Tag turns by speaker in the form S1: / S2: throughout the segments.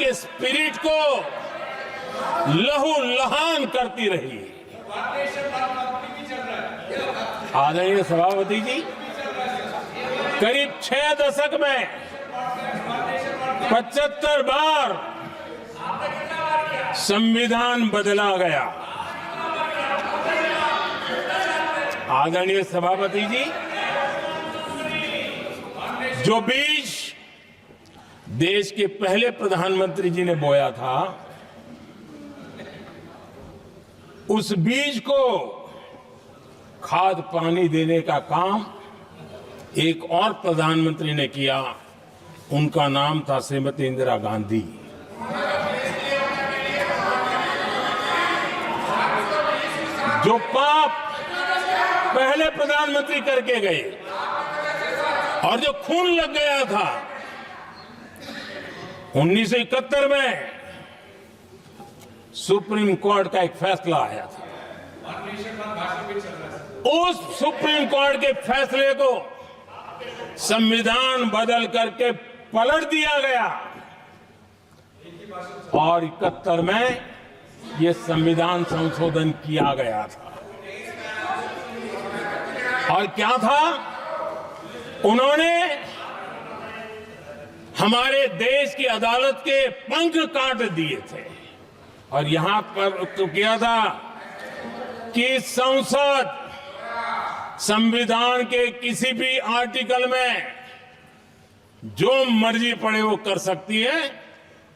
S1: के स्पिरिट को लहू लहान करती रही। आदरणीय सभापति जी, करीब 6 दशक में 75 बार संविधान बदला गया। आदरणीय सभापति जी, जो बीज देश के पहले प्रधानमंत्री जी ने बोया था, उस बीज को खाद पानी देने का काम एक और प्रधानमंत्री ने किया। उनका नाम था श्रीमती इंदिरा गांधी। जो पाप पहले प्रधानमंत्री करके गए और जो खून लग गया था 1971 में, सुप्रीम कोर्ट का एक फैसला आया था। उस सुप्रीम कोर्ट के फैसले को संविधान बदल करके पलट दिया गया और 71 में यह संविधान संशोधन किया गया था। और क्या था? उन्होंने हमारे देश की अदालत के पंख काट दिए थे और यहां पर तो किया था कि संसद संविधान के किसी भी आर्टिकल में जो मर्जी पड़े वो कर सकती है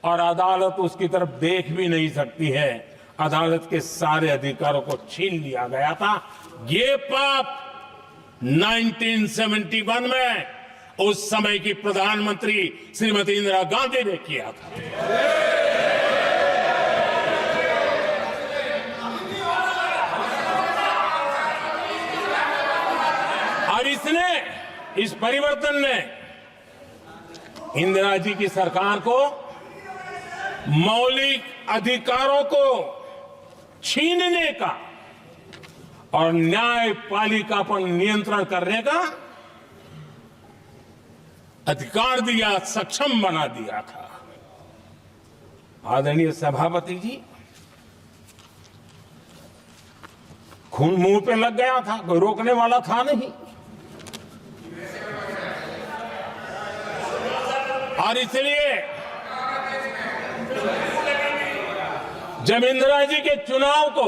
S1: और अदालत उसकी तरफ देख भी नहीं सकती है। अदालत के सारे अधिकारों को छीन लिया गया था। ये पाप 1971 में उस समय की प्रधानमंत्री श्रीमती इंदिरा गांधी ने किया था। और इस परिवर्तन ने इंदिरा जी की सरकार को मौलिक अधिकारों को छीनने का और न्यायपालिका पर नियंत्रण करने का अधिकार दिया, सक्षम बना दिया था। आदरणीय सभापति जी, खून मुंह पे लग गया था, कोई रोकने वाला था नहीं। और इसलिए जब इंदिरा जी के चुनाव को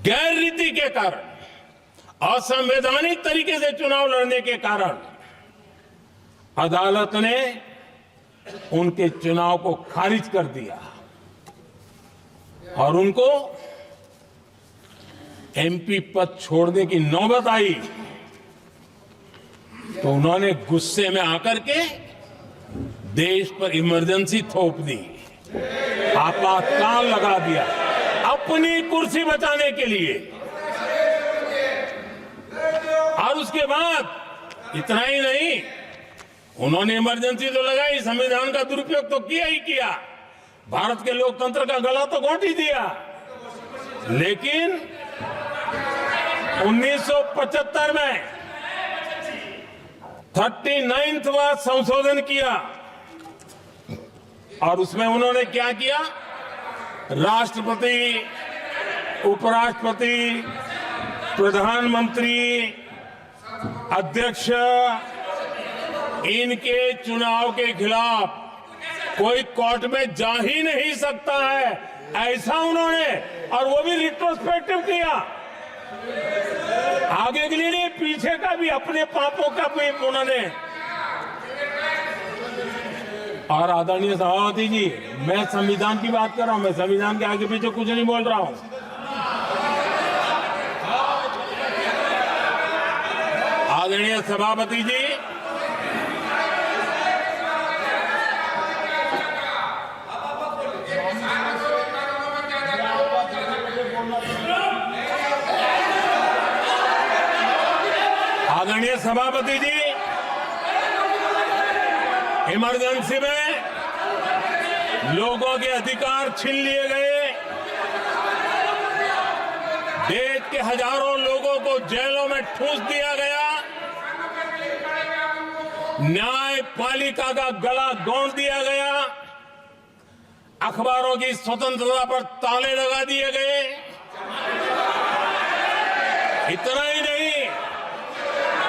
S1: गैर रीति के कारण, असंवैधानिक तरीके से चुनाव लड़ने के कारण अदालत ने उनके चुनाव को खारिज कर दिया और उनको एमपी पद छोड़ने की नौबत आई, तो उन्होंने गुस्से में आकर के देश पर इमरजेंसी थोप दी, आपातकाल लगा दिया अपनी कुर्सी बचाने के लिए। और उसके बाद इतना ही नहीं, उन्होंने इमरजेंसी तो लगाई, संविधान का दुरुपयोग तो किया ही किया, भारत के लोकतंत्र का गला तो घोंट ही दिया। लेकिन 1975 में 39वां संशोधन किया और उसमें उन्होंने क्या किया? राष्ट्रपति, उपराष्ट्रपति, प्रधानमंत्री, अध्यक्ष, इनके चुनाव के खिलाफ कोई कोर्ट में जा ही नहीं सकता है, ऐसा उन्होंने, और वो भी रिट्रोस्पेक्टिव किया। आगे के लिए नहीं, पीछे का भी, अपने पापों का भी उन्होंने। और आदरणीय सभापति जी, मैं संविधान की बात कर रहा हूं, मैं संविधान के आगे पीछे कुछ नहीं बोल रहा हूं। आदरणीय सभापति जी, आदरणीय सभापति जी, इमरजेंसी में लोगों के अधिकार छीन लिए गए, देश के हजारों लोगों को जेलों में ठूंस दिया गया, न्यायपालिका का गला गौंद दिया गया। अखबारों की स्वतंत्रता पर ताले लगा दिए गए। इतना ही नहीं,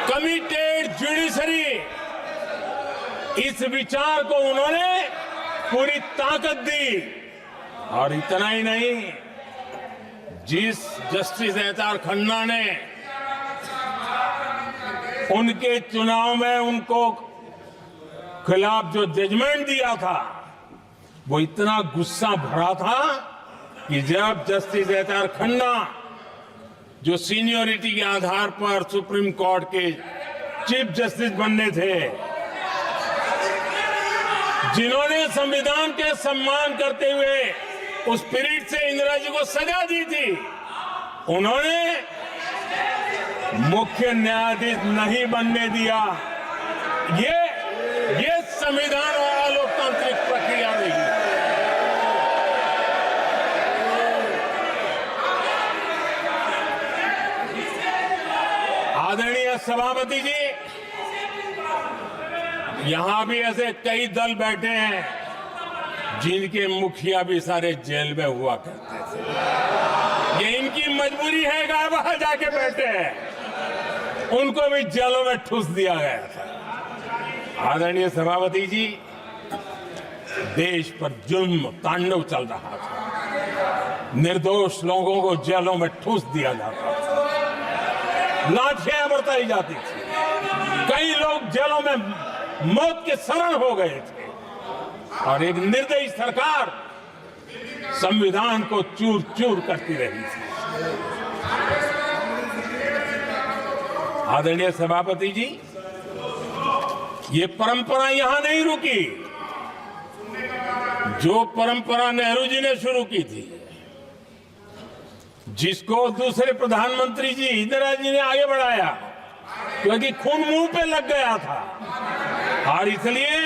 S1: कमिटेड जुडिशरी, इस विचार को उन्होंने पूरी ताकत दी। और इतना ही नहीं, जिस जस्टिस एचआर खन्ना ने उनके चुनाव में उनको खिलाफ जो जजमेंट दिया था, वो इतना गुस्सा भरा था कि जब जस्टिस एचआर खन्ना, जो सीनियरिटी के आधार पर सुप्रीम कोर्ट के चीफ जस्टिस बनने थे, जिन्होंने संविधान के सम्मान करते हुए उस स्पिरिट से इंदिरा जी को सजा दी थी, उन्होंने मुख्य न्यायाधीश नहीं बनने दिया। ये संविधान और अलोकतांत्रिक प्रक्रिया रही। आदरणीय सभापति जी, यहां भी ऐसे कई दल बैठे हैं जिनके मुखिया भी सारे जेल में हुआ करते थे। ये इनकी मजबूरी है कि वहां जाके बैठे हैं, उनको भी जेलों में ठूस दिया गया था। आदरणीय सभापति जी, देश पर जुल्म तांडव चल रहा था, निर्दोष लोगों को जेलों में ठूस दिया जाता था, लाठियां बरताई जाती थी, कई लोग जेलों में मौत के शरण हो गए थे, और एक निर्दयी सरकार संविधान को चूर चूर करती रही थी। आदरणीय सभापति जी, ये परंपरा यहां नहीं रुकी। जो परंपरा नेहरू जी ने शुरू की थी, जिसको दूसरे प्रधानमंत्री जी इंदिरा जी ने आगे बढ़ाया, क्योंकि खून मुंह पे लग गया था, और इसलिए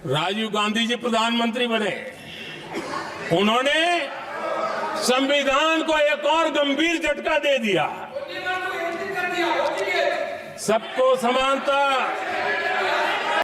S1: राजीव गांधी जी प्रधानमंत्री बने। उन्होंने संविधान को एक और गंभीर झटका दे दिया। सबको समानता,